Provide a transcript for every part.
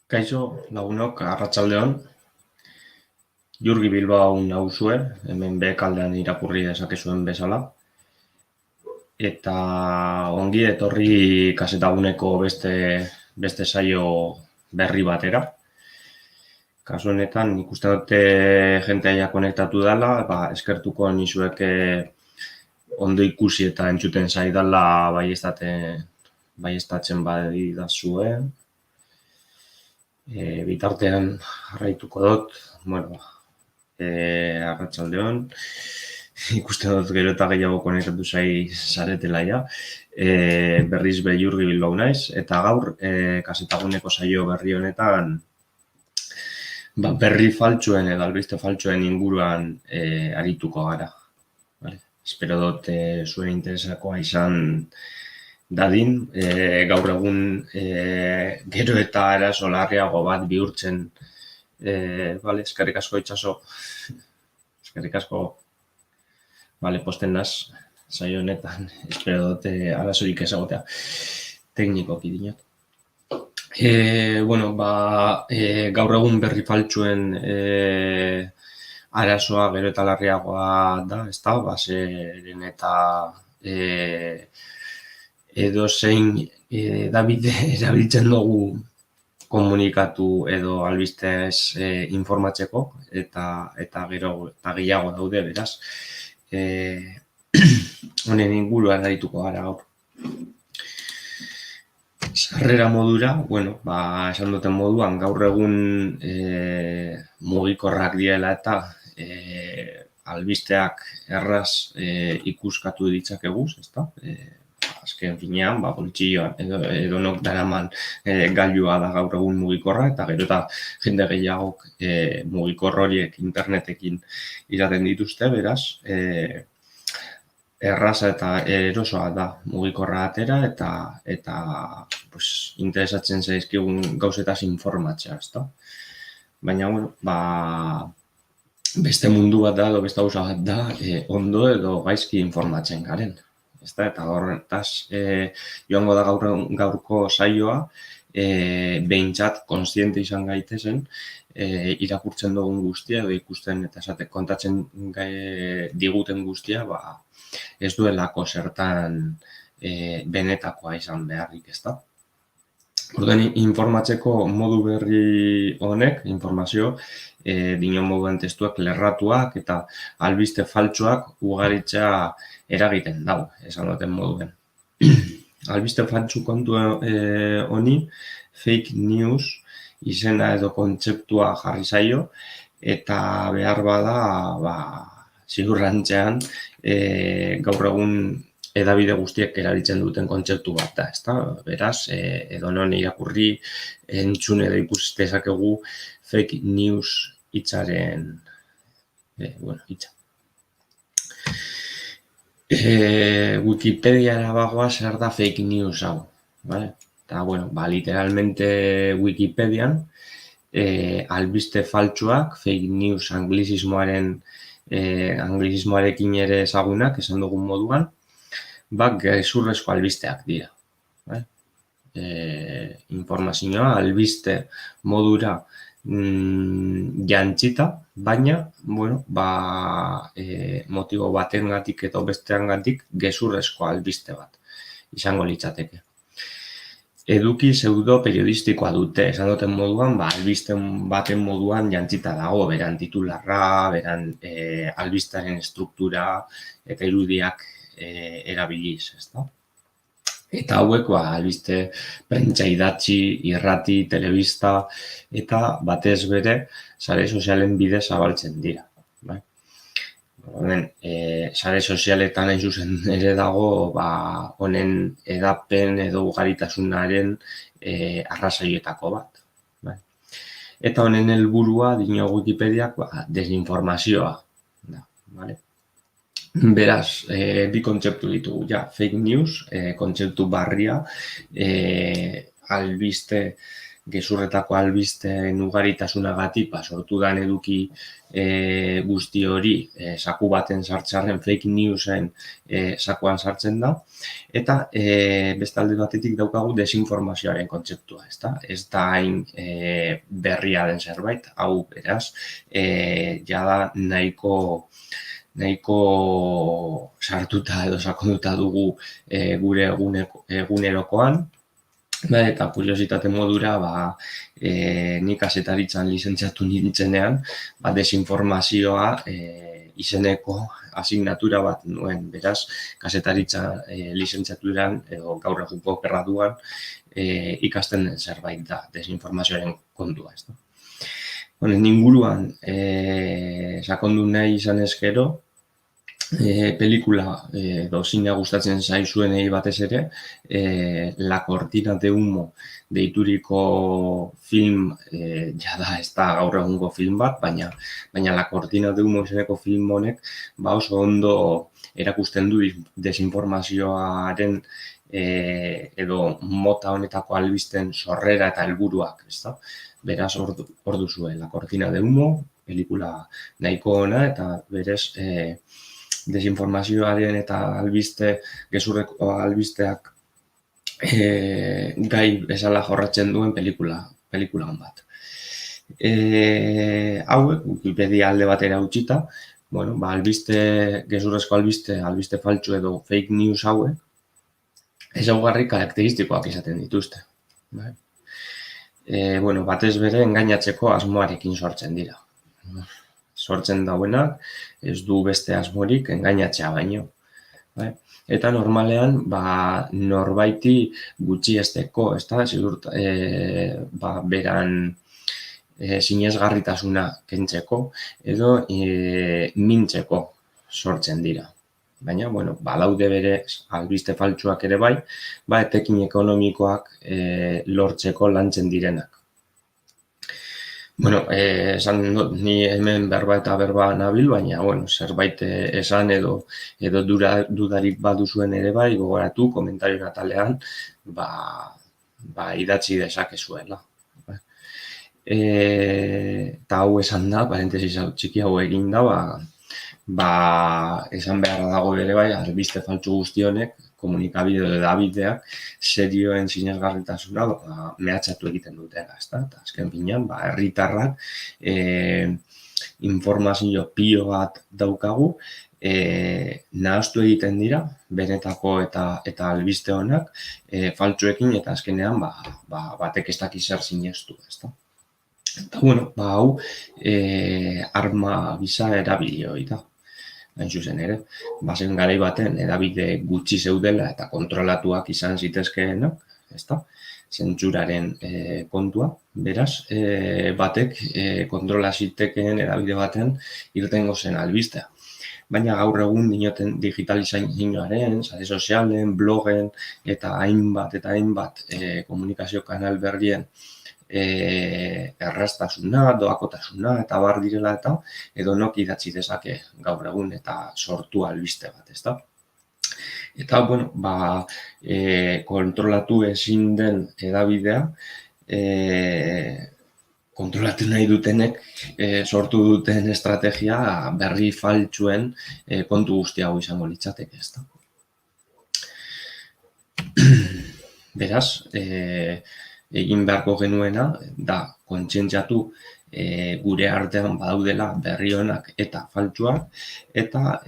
Kaixo, lagunok, arratsaldeon. Jurgi Bilbao nauzue, hemen behekaldean irakurri dezakezuen bezala. Eta ongi etorri Kazetaguneko beste saio berri batera. Kasu honetan, ikusten dute jentea konektatu dela, eskertuko nizueke ondo ikusi eta entzuten zaidala baieztatzen badidazue. Bitartean jarraituko dut, arratsaldeon, ikusten dut gero eta gehiago konektatu zaretela ja. Berriz Jurgi Bilbao naiz, eta gaur Kazetaguneko saio berri honetan berri faltsuen edo albiste faltsuen inguruan arituko gara. Espero dut zuen interesakoa izan dadin, gaur egun gero eta eraso larriago bat bihurtzen. Eskerrik asko itxaso, eskerrik asko, posten naz, saio honetan, espero dut arazorik ezagotea, teknikoki dinot. Gaur egun berri faltsuen arazoa gero eta larriagoa da, ezta, zeren eta edozein edabide erabiltzen dugu komunikatu edo albistez informatzeko eta gero eta gehiago daude, beraz. Honen inguruan arituko gara gaur. Sarrera modura, esan duten moduan, gaur egun mugikorrak direla eta albisteak erraz ikuskatu ditzakeguz, ezta? Azken finean, poltsilloan edonok daraman gailua da gaur egun mugikorra, eta gero eta jende gehiagok mugikor horiek internetekin iraten dituzte, beraz, erraza eta erosoa da mugikorra atera eta interesatzen zaizkigun gauzetaz informatzea, ezta? Baina, beste mundu bat da edo beste gauza bat da ondo edo gaizki informatzen garen. Eta horretaz joango da gaurko saioa, behintzat kontziente izan gaitezen, irakurtzen dugun guztia edo ikusten eta kontatzen diguten guztia, ez duelako zertan benetakoa izan beharrik, ezta? Orduan, informatzeko modu berri honek, informazio, dinon moduan testuak lerratuak eta albiste faltsuak ugaritzea eragiten dago, esan duten moduen. Albiste faltsu kontu honi fake news izena edo kontzeptua jarri zaio eta behar bada ziurrantzean gaur egun edabide guztiek erabiltzen duten kontzeptu bat da, ezta? Beraz, edonon irakurri entzun edo ikusi dezakegu fake news hitzaren hitza. Wikipediara bagoa zer da fake news hau, bale? Eta, literalmente Wikipedian albiste faltsuak, fake news anglisismoarekin ere ezagunak, esan dugun moduan, gezurrezko albisteak dira. Informazioa albiste modura jantzita, baina, motibo batengatik edo besteangatik gezurrezko albiste bat izango litzateke. Eduki pseudo periodistikoa dute, esan duten moduan, albiste baten moduan jantzita dago, beran titularra, beran albistaren struktura eta irudiak erabiliz, ezta? Eta hauek, albiste prentsa idatzi, irrati, telebista, eta batez bere sare sozialen bidez zabaltzen dira. Sare sozialetan hain zuzen ere dago honen edapen edo ugaritasunaren arrazoietako bat. Eta honen helburua dio Wikipediak desinformazioa da. Beraz, bi kontzeptu ditugu, fake news, kontzeptu barria, albiste gezurretako albisteen ugaritasunagatik sortu den eduki guzti hori saku baten sartzearen fake newsen sakuan sartzen da, eta beste alde batetik daukagu desinformazioaren kontzeptua, ezta? Ez da hain berria den zerbait, hau beraz, jada nahiko sartuta edo sakonduta dugu gure egunerokoan, eta kuriositate modura, nik kazetaritzan lizentziatu nintzenean, desinformazioa izeneko asignatura bat nuen, beraz, kazetaritza lizentziaturan edo gaur egungo graduan ikasten zerbait da, desinformazioaren kontua, ez da. Honen inguruan sakondu nahi izan ezkero, pelikula edo zinea gustatzen zaizuenei batez ere, La cortina de humo deituriko film, jada ez da gaur egungo film bat, baina La cortina de humo izeneko film honek oso ondo erakusten du desinformazioaren edo mota honetako albisten sorrera eta helburuak, ezta? Beraz, hor duzue, La cortina de humo, pelikula nahiko ona, eta berez desinformazioaren eta gezurreko albisteak gai bezala jorratzen duen pelikula hon bat. Hauek, Wikipedia alde batera utzita, gezurrezko albiste faltsu edo fake news hauek, ezaugarri karakteristikoak izaten dituzte. Batez bere engainatzeko asmoarekin sortzen dira. Sortzen dauenak, ez du beste asmorik engainatzea baino. Eta normalean, norbaiti gutxiesteko, beran sinesgarritasuna kentzeko edo mintzeko sortzen dira. Baina, balaude bere albiste faltsuak ere bai, etekin ekonomikoak lortzeko lantzen direnak. Esan ni hemen berba eta berba nabil, baina, zerbait esan edo dudarik baduzuen ere bai, gogoratu, komentario atalean, idatzi dezakezuela. Eta hau esan da, parentesis txiki hau egin da, esan beharra dago ere bai, albiste faltsu guztionek, komunikabide edo edabideak, serioen sinesgarritasuna mehatxatu egiten dutela, ezta? Eta azken finean, herritarrak informazio pilo bat daukagu, nahastu egiten dira, benetako eta albiste honak, faltsuekin eta azkenean, batek ez daki zer sinestu, ezta? Eta, hau, arma gisa erabili hori da. Hain zuzen ere, bazen garai baten edabide gutxi zeudela eta kontrolatuak izan zitezkeenak, ezta? Zentzuraren kontua, beraz, batek kontrola zitekeen edabide baten irtengo zen albistea. Baina gaur egun dinoten digitalizazioaren, sare sozialen, blogen eta hainbat komunikazio kanal berrien erraztasuna, doakotasuna eta bar direla eta edonok idatzi dezake gaur egun eta sortu albiste bat, ezta? Eta, kontrolatu ezin den edabidea, kontrolatu nahi dutenek sortu duten estrategia berri faltsuen kontu guzti hau izango litzateke, ezta? Beraz, egin beharko genuena da kontzientziatu gure artean badaudela berri onak eta faltsuak, eta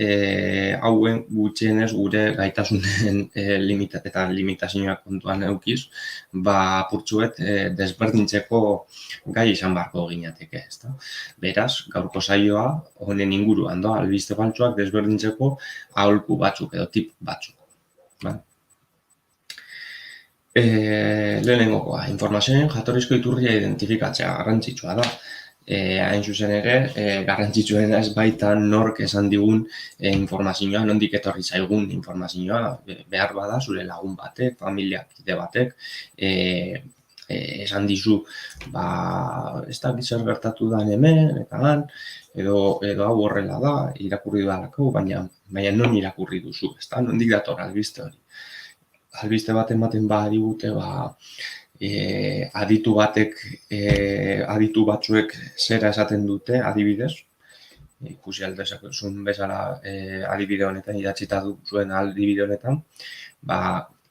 hauen gutxienez gure gaitasunen eta limitazioak kontuan edukiz, apurtxuet desberdintzeko gai izan beharko ginateke, ezta? Beraz, gaurko saioa honen inguruan da, albiste faltsuak desberdintzeko aholku batzuk edo tip batzuk. Lehenengokoa, informazioen jatorrizko iturria identifikatzea garrantzitsua da. Hain zuzen ere, garrantzitsuena ez baita nork esan digun informazioa, nondik etorri zaigun informazioa, behar bada zure lagun batek, familiak kide batek, esan dizu, ez dakit zer gertatu da hemen, eta han, edo hau horrela da, irakurri dudalako, baina non irakurri duzu, ezta? Nondik dator albiste hori. Albiste bat ematen badigute, aditu batzuek zera esaten dute, adibidez, ikusi aldezakezun bezala adibide honetan, idatzita zuen adibide honetan,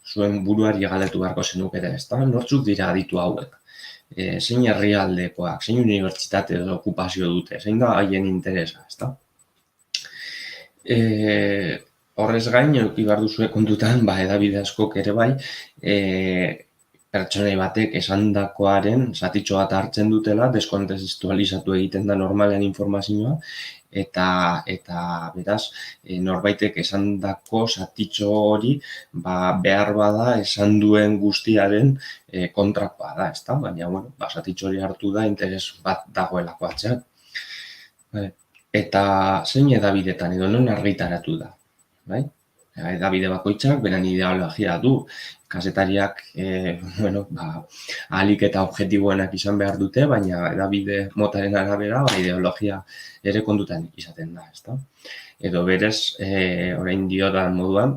zuen buruari galdetu beharko zenukete, ezta? Nortzuk dira aditu hauek? Zein herrialdekoak, zein unibertsitate edo okupazio dute, zein da haien interesa, ezta? Horrez gain, eduki behar duzue kontutan, hedabide askok ere bai, pertsonei batek esandakoaren zatitxo bat hartzen dutela, deskontextualizatu egiten da normalean informazioa, eta beraz, norbaitek esandako zatitxo hori behar bada esan duen guztiaren kontrakoa da, ezta? Baina, zatitxo hori hartu da interes bat dagoelako atzean. Eta zein edabidetan edo non argitaratu da, bai? Edabide bakoitzak beren ideologia du. Kazetariak, ahalik eta objektiboenak izan behar dute, baina edabide motaren arabera ideologia ere kontutan izaten da, ezta? Edo berez, orain diodan moduan,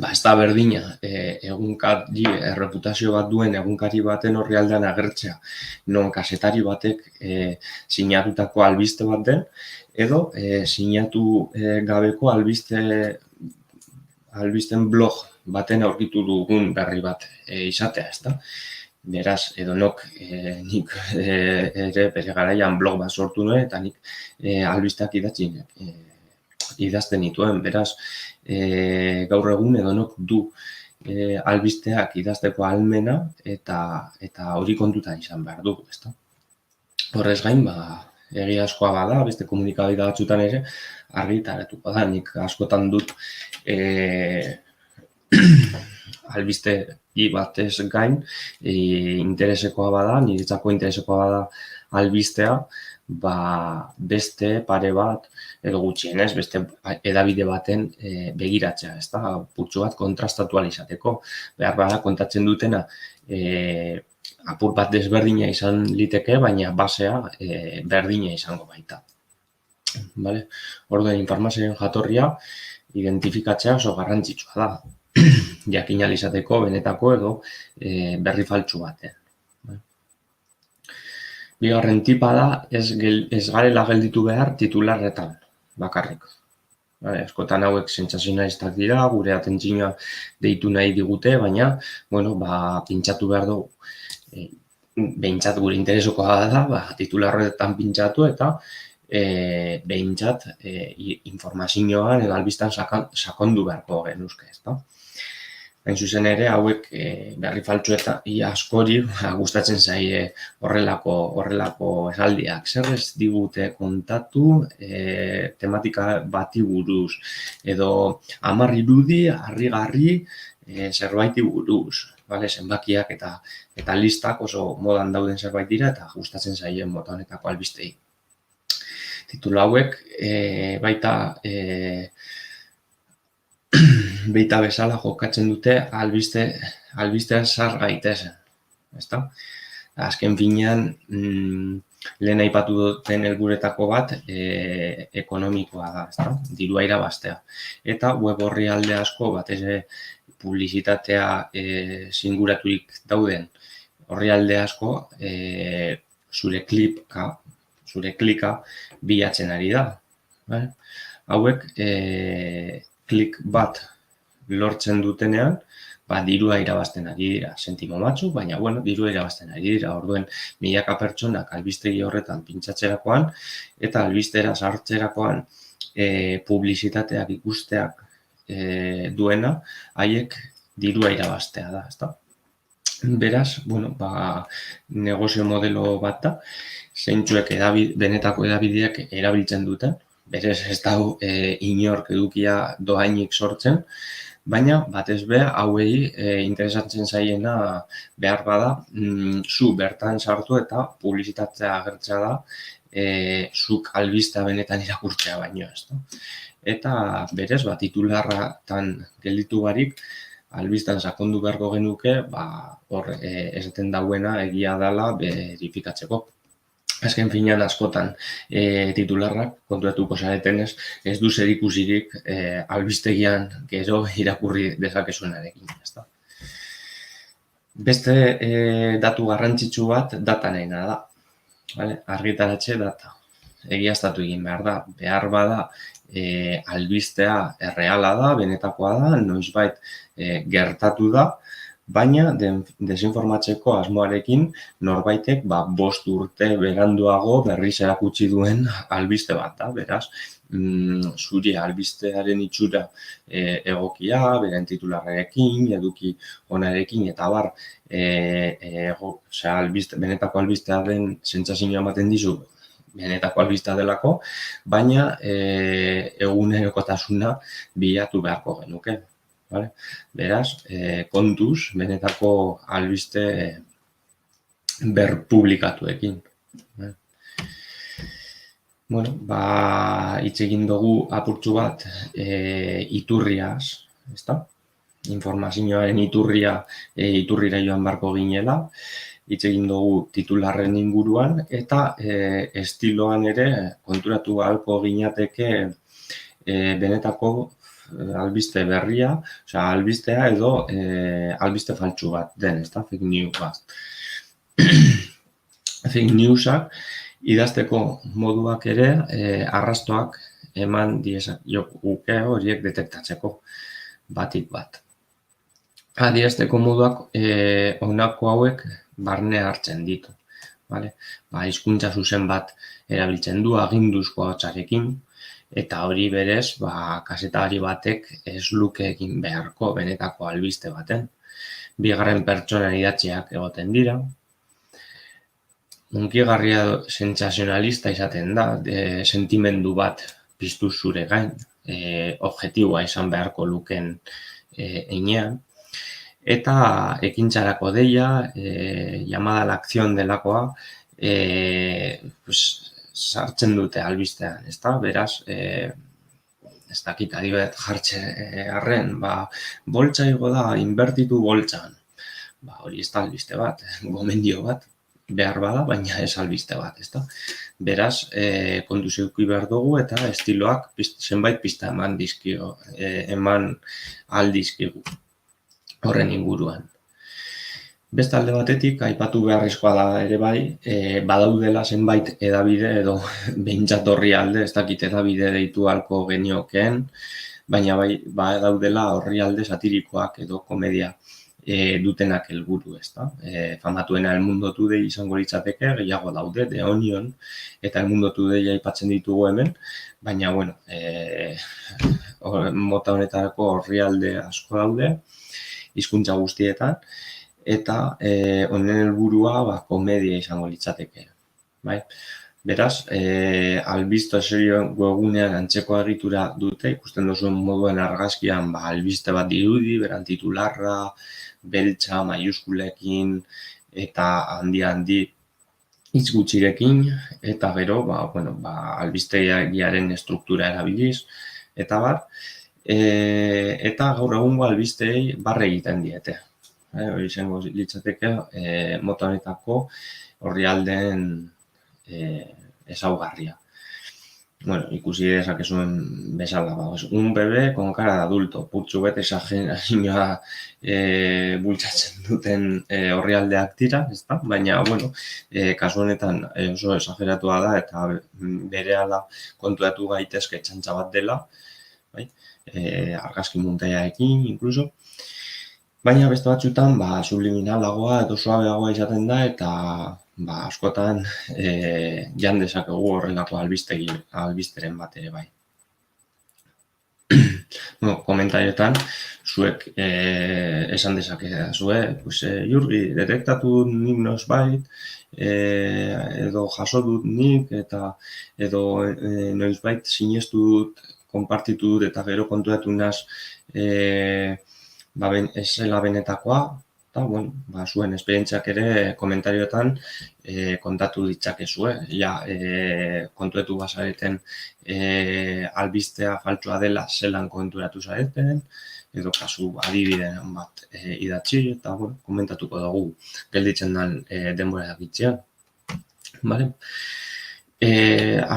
ez da berdina egunkari, erreputazio bat duen egunkari baten orrialdean agertzea, non kazetari batek sinatutako albiste bat den, edo sinatu gabeko albisten blog baten aurkitu dugun berri bat izatea, ezta? Beraz, edonok nik ere bere garaian blog bat sortu nuen, eta nik albisteak idazten nituen. Beraz, gaur egun edonok du albisteak idazteko ahalmena eta hori kontutan izan behar du, ezta? Horrez gain, egiazkoa bada, beste komunikabide batzutan ere, argitaratuko da. Nik askotan dut albiste batez gain, interesekoa bada, niretzako interesekoa bada albistea, beste pare bat, edo gutxienez, beste edabide baten begiratzea, ezta? Purtsu bat kontrastatu ahal izateko. Behar bada kontatzen dutena, apur bat desberdina izan liteke, baina basea berdina izango baita. Orduan, informazioen jatorria identifikatzea oso garrantzitsua da. Jakin ahal izateko benetako edo berri faltsu baten. Bigarren tipa da, ez garela gelditu behar titularretan bakarrik. Askotan hauek sentsazionalistak dira, gure atentzioa deitu nahi digute, baina, pintxatu behar dugu. Behintzat gure interesokoa da, titularretan pintxatu eta behintzat informazioan edo albistan sakondu beharko genuzke, ezta? Hain zuzen ere, hauek berri faltsu eta askori gustatzen zaie horrelako esaldiak. Zer ez digute kontatu tematika bati buruz, edo 10 irudi, harrigarri zerbaiti buruz. Zenbakiak eta listak oso modan dauden zerbait dira eta gustatzen zaien mota honetako albistei. Titulu hauek baita bezala jokatzen dute albistean sar gaitezen, ezta? Azken finean, lehen aipatu duten helburuetako bat ekonomikoa da, ezta? Dirua irabaztea. Eta web orrialde asko batez publizitatea singuraturik dauden orrialde asko zure klika bilatzen ari da. Hauek klik bat lortzen dutenean, dirua irabazten ari dira, sentimo batzuk, baina dirua irabazten ari dira. Orduen, milaka pertsonak albistegi horretan pintxatzerakoan eta albistera sartzerakoan publizitateak ikusteak duena, haiek dirua irabaztea da, ezta? Beraz, negozio modelo bat da, zeintzuek benetako edabideak erabiltzen duten, berez ez dago inork edukia dohainik sortzen, baina batez be hauei interesatzen zaiena behar bada zu bertan sartu eta publizitatzea agertzea da zuk albistea benetan irakurtzea baino, ezta? Eta berez, titularratan gelditu barik, albistan sakondu beharko genuke, hor esaten dauena egia dela verifikatzeko. Azken finean askotan titularrak, konturatuko zaretenez, ez du zerikusirik albistegian gero irakurri dezakezuenarekin, ezta? Beste datu garrantzitsu bat data nahina da. Vale? Argitaratxe data. Egiaztatu egin behar da. Behar bada albistea erreala da, benetakoa da, noizbait gertatu da, baina desinformatzeko asmoarekin norbaitek 5 urte beranduago berriz erakutsi duen albiste bat da. Beraz, zure albistearen itxura egokia, beren titularrekin, eduki onarekin, eta bar, benetako albistearen sentsazioa ematen dizu, benetako albistea delako, baina egunerokotasuna bilatu beharko genuke. Vale? Beraz, kontuz, benetako albiste berpublikatuekin. Bueno, hitz egin dugu apurtxu bat iturriaz, ezta? Informazioaren iturrira joan barko ginela, hitz egin dugu titularren inguruan, eta estiloan ere konturatu ahalko ginateke benetako albiste berria, albistea edo albiste faltsu bat den, ezta? Fake news bat. Fake newsak idazteko moduak ere arrastoak eman diezaioke horiek detektatzeko batik bat. Adierazteko moduak honako hauek barne hartzen ditu. Vale? Hizkuntza zuzen bat erabiltzen du aginduzko ahotsarekin, eta hori berez, kazetari batek ez luke egin beharko benetako albiste baten. Bigarren pertsonan idatziak egoten dira. Hunkigarria sentsazionalista izaten da, sentimendu bat piztu zure gain, objektiboa izan beharko luken heinean. Eta ekintzarako deia, llamada a la acción delakoa, sartzen dute albistean, ezta? Beraz, ez dakit adibet jartxe arren, boltsa igo da, inbertitu boltsan. Hori ez da albiste bat, gomendio bat, behar bada, baina ez albiste bat, ezta? Beraz, kontu zeuki behar dugu eta estiloak zenbait pista eman aldizkigu horren inguruan. Beste alde batetik, aipatu beharrezkoa da ere bai, badaudela zenbait edabide edo behintzat orrialde, ez dakit edabide deitu ahalko geniokeen, baina bai badaudela orrialde satirikoak edo komedia dutenak helburu, ezta? Famatuena El Mundo Today izango litzateke, gehiago daude, The Onion, eta El Mundo Today aipatzen ditugu hemen, baina, bueno, mota honetarako orrialde asko daude, hizkuntza guztietan, eta honen helburua komedia izango litzateke. Bai? Beraz, albiste serioen webgunean antzeko egitura dute, ikusten duzuen moduen argazkian albiste bat dirudi, beran titularra, beltza, maiuskulekin, eta handi hitz gutxirekin, eta gero, albistegiaren estruktura erabiliz, eta bar, eta gaur egungo albistei barre egiten diete. Hori izango litzateke mota honetako orrialdeen ezaugarria. Bueno, ikusi dezakezuen bezala, un bebé con cara de adulto, putzu bete exagerazioa bultzatzen duten orrialdeak dira, ezta? Baina, bueno, kasu honetan oso exageratua da eta berehala kontuatu gaitezke txantxa bat dela, bai? Argazki muntaiarekin, inkluso. Baina beste batzutan, subliminalagoa edo suabeagoa izaten da eta askotan jan dezakegu horrelako albisteren bat ere bai. Komentarioetan, zuek esan dezakezue, Jurgi, detektatu nik noizbait, edo jaso dut nik, edo noizbait sinestu dut, konpartitu dut, eta gero kontuatu naz ez zela benetakoa, eta, zuen esperientziak ere komentarioetan kontatu ditzakezue. Kontuetu bazareten albistea faltsua dela zelan konturatu zareten, edo kasu adibideen bat idatzi, eta komentatuko dugu gelditzen den denbora egitzean.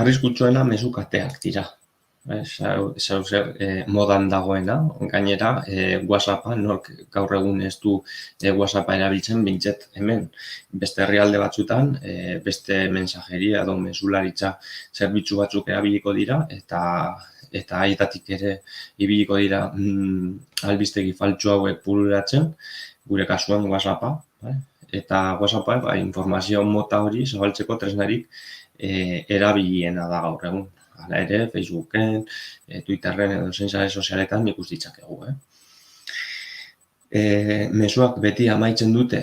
Arriskutsuena mezu kateak dira. modan dagoena, gainera WhatsAppa, nork gaur egun ez du WhatsAppa erabiltzen, bintzet hemen beste herrialde batzutan, beste mensajeria edo mesularitza zerbitzu batzuk erabiliko dira, eta haitatik ere ibiliko dira albistegi faltsu hauek pululatzen, gure kasuan WhatsAppa, eta WhatsAppa informazio mota hori zabaltzeko tresnarik erabiliena da gaur egun. Hala ere, Facebooken, Twitterren edo zein sare sozialetan ikus ditzakegu. Mezuak beti amaitzen dute,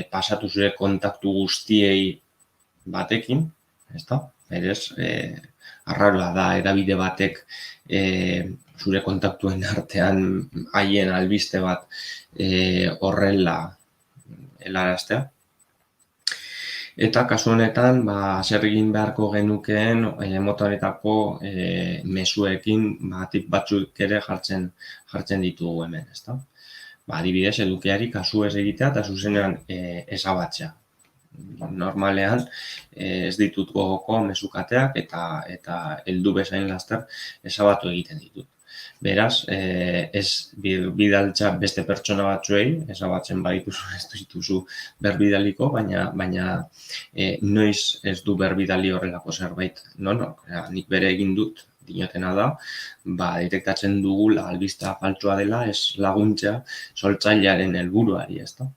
pasatu zure kontaktu guztiei batekin, ezta? Berez, arraroa da edabide batek zure kontaktuen artean haien albiste bat horrela helaraztea. Eta kasu honetan, zer egin beharko genukeen mota honetako mezuekin tip batzuk ere jartzen ditugu hemen, ezta? Adibidez, edukiari kasu ez egitea eta zuzenean ezabatzea. Normalean ez ditut gogoko mezukateak eta heldu bezain laster ezabatu egiten ditut. Beraz, ez bidaltza beste pertsona batzuei, ezabatzen badituzu ez dituzu berbidaliko, baina noiz ez du berbidali horrelako zerbait. Nik bere egin dut, dinotena da, detektatzen dugula albista faltsua dela, ez laguntzea sortzailearen helburuari, ezta?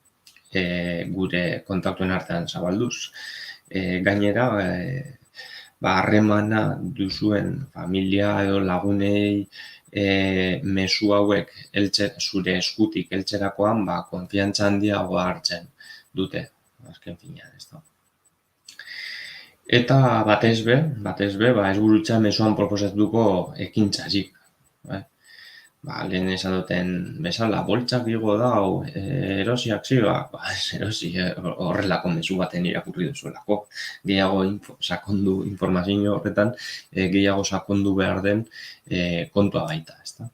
Gure kontaktuen artean zabalduz. Gainera, harremana duzuen familia edo lagunei mezu hauek zure eskutik heltzerakoan konfiantza handiagoa hartzen dute, azken finean, ezta? Eta batez be, ez burutza mezuan proposatuko ekintzarik. Lehen esan duten bezala, boltsak igo dau, erosiak ziba, erosi horrelako mezu baten irakurri duzuelako. Gehiago sakondu informazio horretan, gehiago sakondu behar den kontua baita, ezta?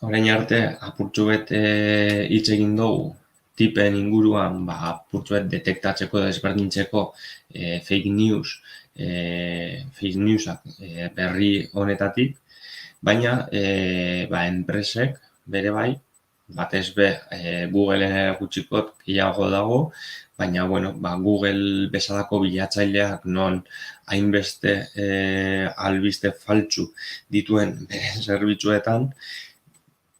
Orain arte, apurtxu bet hitz egin dugu, tipen inguruan, apurtxu bet detektatzeko edo ezberdintzeko fake newsak berri honetatik, baina enpresek bere bai, batez be Googleen erakutsiko gehiago dago, baina Google bezalako bilatzaileak non hainbeste albiste faltsu dituen bere zerbitzuetan,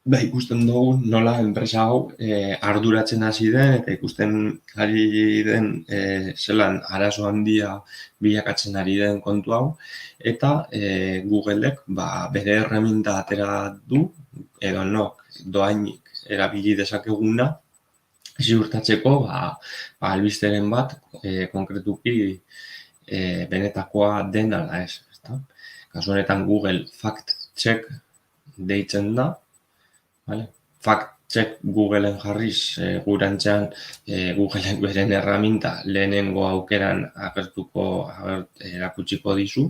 ikusten dugu nola enpresa hau arduratzen hasi den eta ikusten ari den zelan arazo handia bilakatzen ari den kontu hau, eta Googleek bere erreminta atera du, edo doainik erabili dezakeguna, ziurtatzeko albisteren bat konkretuki benetakoa den ala ez. Kasu honetan Google Fact Check deitzen da, Fact Check Googleen jarriz, gurantzean Googleek beren erraminta lehenengo aukeran erakutsiko dizu.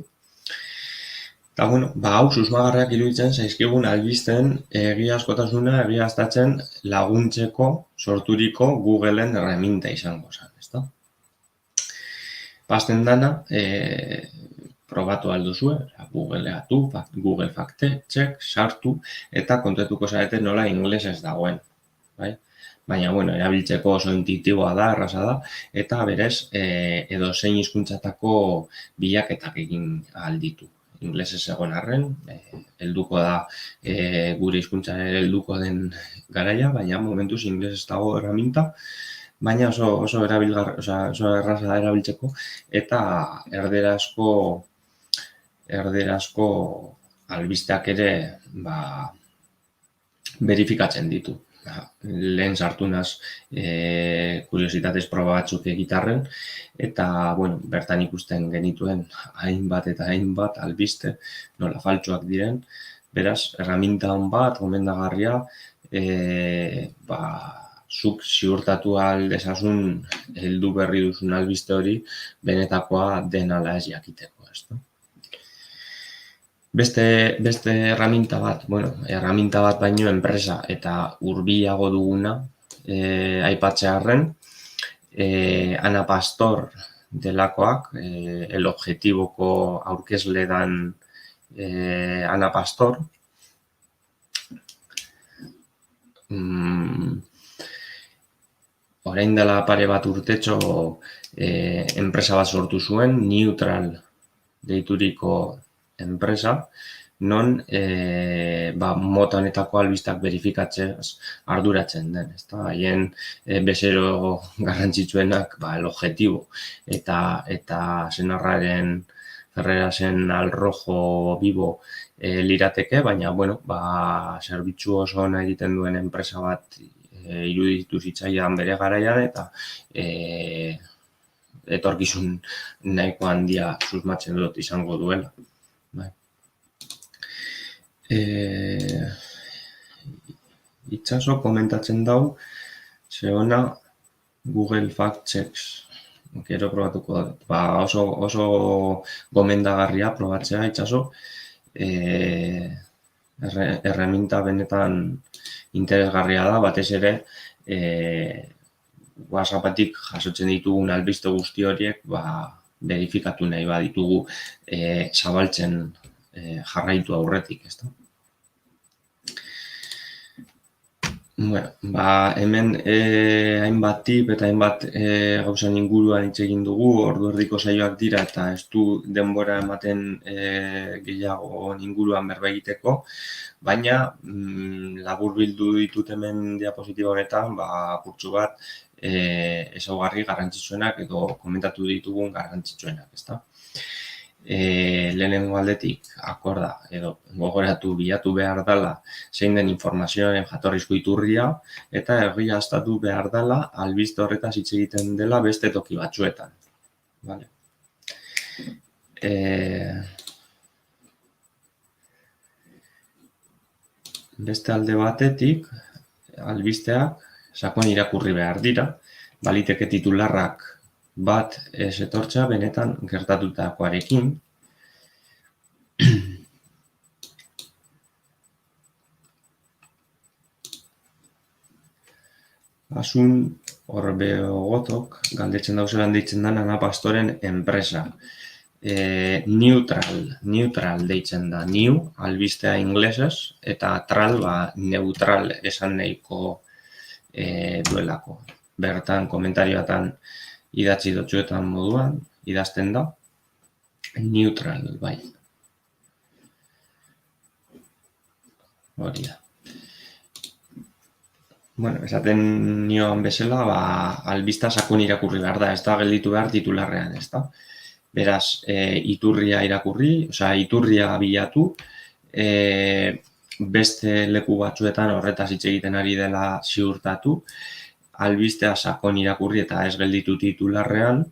Eta, hau susmagarriak iruditzen zaizkigun albisten egiazkotasuna egiaztatzen laguntzeko sorturiko Googleen erraminta izango zen, ezta? Pasten dana, probatu alduzue, Googleatu, Google Fact Check, sartu, eta kontetuko zarete nola inglesez dagoen. Baina, erabiltzeko oso intuitiboa da, erraza da, eta berez, edo zein hizkuntzatako bilaketak egin alditu. Inglesez egon arren, helduko da gure hizkuntzaren helduko den garaia, baina momentuz inglesez dago erraminta, baina oso erraza da erabiltzeko, eta erderazko albisteak ere verifikatzen ditu. Lehen sartu naz kuriositatez proba batzuk egitarren, eta bertan ikusten genituen hainbat eta hainbat albiste nola faltsuak diren. Beraz, erraminta hon bat, gomendagarria, zuk ziurtatu ahal dezasun heldu berri duzun albiste hori benetakoa den ala ez jakiteko, ezta? Beste erraminta bat, erraminta bat baino enpresa eta hurbilago duguna aipatzearren, Ana Pastor delakoak, el objetiboko aurkezle dan Ana Pastor. Orain dela pare bat urtetxo enpresa bat sortu zuen, Neutral deituriko enpresa, non mota honetako albistak berifikatzez arduratzen den. Haien bezero garrantzitsuenak el objetibo eta senarraren Ferrerasen Al Rojo Vivo lirateke, baina zerbitzu oso ona egiten duen enpresa bat iruditu zitzaidan bere garaian eta etorkizun nahiko handia susmatzen dut izango duela. Itxaso komentatzen dau, zehona Google Fact Checks. Gero probatuko dut. Oso gomendagarria probatzea itxaso. Erreminta benetan interesgarria da, batez ere WhatsAppetik jasotzen ditugun albiste guzti horiek verifikatu nahi baditugu zabaltzen jarraitu aurretik, ezta? Hemen hainbat tip eta hainbat gauzan inguruan hitz egin dugu, ordu erdiko saioak dira eta ez du denbora ematen gehiago inguruan berba egiteko, baina laburbildu ditut hemen diapositiba honetan, kurtso bat ezaugarri garrantzitsuenak edo komentatu ditugun garrantzitsuenak, ezta? Lehenengo aldetik akorda edo gogoratu bilatu behar dela zein den informazioaren jatorrizko iturria eta egiaztatu behar dela albiste horretaz hitz egiten dela beste toki batzuetan. Beste alde batetik albisteak sakon irakurri behar dira, baliteke titularrak bat ez etortzea benetan gertatutakoarekin. Asun Orbegotok galdetzen dauzelan deitzen da Ana Pastoren enpresa. Neutral deitzen da, new, albistea inglesez, eta tral, neutral esan nahiko duelako. Bertan, komentarioatan idatzi dotzuetan moduan, idazten da, neutral, bai. Hori da. Esaten nioan bezala, albista sakon irakurri behar da, ez da gelditu behar titularrean, ez da. Beraz, iturria irakurri, iturria bilatu, beste leku batzuetan horretaz hitz egiten ari dela ziurtatu, albistea sakon irakurri eta ez gelditu titularrean,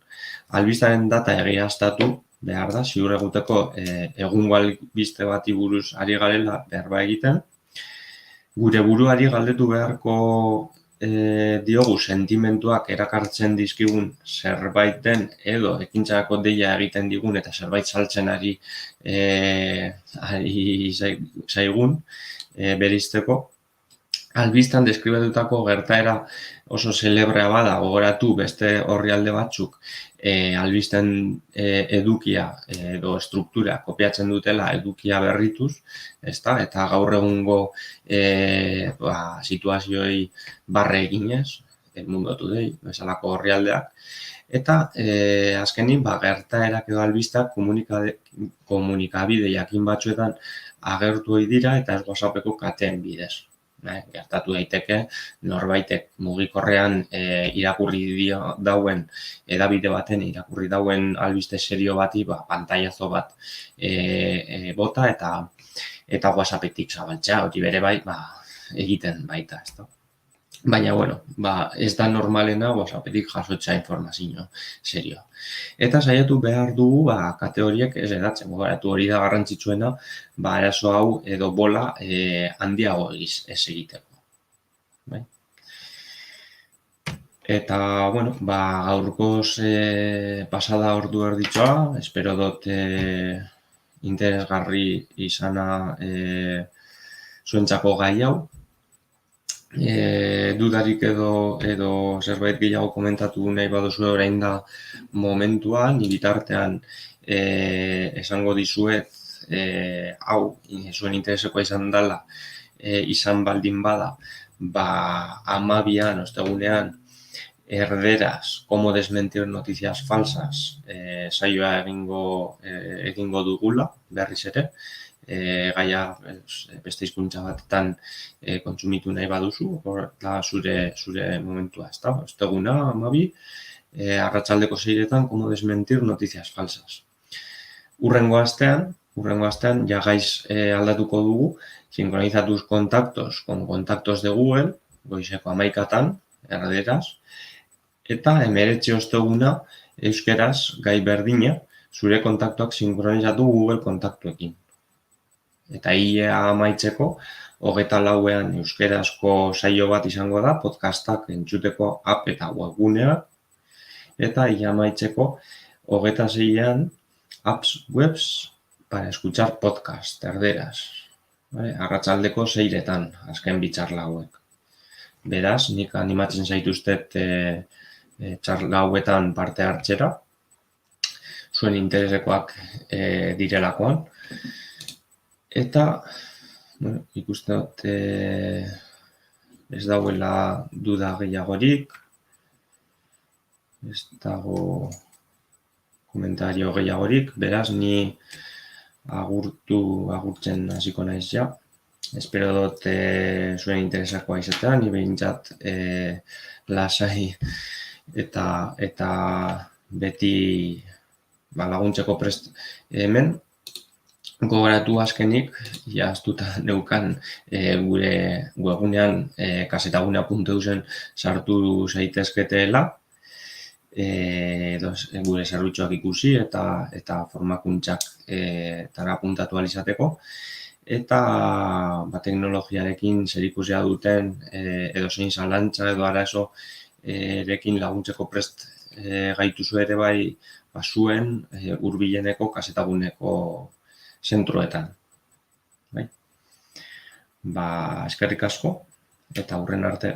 albistaren data egiaztatu behar da, ziur eguteko egungo albiste bati buruz ari garela berba egiten. Gure buruari galdetu beharko diogu sentimentuak erakartzen dizkigun zerbait den edo ekintzako deia egiten digun eta zerbait saltzen ari zaigun bereizteko. Albistan deskribatutako gertaera oso zelebrea bada gogoratu beste orrialde batzuk albisten edukia edo struktura kopiatzen dutela edukia berrituz, ezta? Eta gaur egungo situazioei barre eginez, El Mundo Today, bezalako orrialdeak, eta azkenin gertaerak edo albistak komunikabide jakin batzuetan agertu ohi dira eta ez WhatsAppeko kateen bidez. Gertatu daiteke, norbaitek mugikorrean irakurri dauen edabide baten irakurri dauen albiste serio bati pantailazo bat bota eta WhatsAppetik zabaltzea, hori bere bai egiten baita, ez da. Baina, ez da normalena WhatsAppetik jasotzea informazio serio. Eta saiatu behar dugu kate horiek ez edatzen, hori da garrantzitsuena, eraso hau edo bola handiago ez egiteko. Eta, gaurkoz pasada ordu erditxoa, espero dut interesgarri izana zuentzako gai hau. dudarik edo zerbait gehiago komentatu nahi baduzu orain da momentua, ni bitartean esango dizuet hau zuen interesekoa izan dela, izan baldin bada, 12an, ostegunean, erderaz, como desmentir noticias falsas, saioa egingo dugula, berriz ere, gaia beste hizkuntza batetan kontsumitu nahi baduzu, hor da zure momentua, ezta? Osteguna, 12, arratsaldeko 6etan, como desmentir noticias falsas. Urrengo astean, ja gaiz aldatuko dugu, sincronizatuz contactos con contactos de Google, goizeko 11etan, erderaz, eta 19 osteguna, euskeraz, gai berdina, zure kontaktuak sinkronizatu Google kontaktuekin. Eta hilea amaitzeko, 24ean euskerazko saio bat izango da, podcastak entzuteko app eta webgunea, eta hilea amaitzeko, 26ean apps webs para escuchar podcast, erderaz. Arratsaldeko 6etan, azken bitxarla hauek. Beraz, nik animatzen zaituztet txarla hauetan parte hartzera, zuen interesekoak direlakoan. Eta, ikusten dut ez dauela duda gehiagorik, ez dago komentario gehiagorik, beraz, ni agurtzen hasiko naiz ja. Espero dut zuen interesakoa izatea, ni behintzat lasai eta beti laguntzeko prest hemen. Gogoratu azkenik, jaztuta neukan gure webgunean kasetagunea.eusen sartu zaitezketeela, gure zerbitzuak ikusi eta formakuntzak tara apuntatu ahal izateko. Eta teknologiarekin zerikusia duten edozein zalantza edo arazo erekin laguntzeko prest gaituzu ere bai zuen hurbileneko kasetaguneko zentroetan. Eskerrik asko eta hurren arte.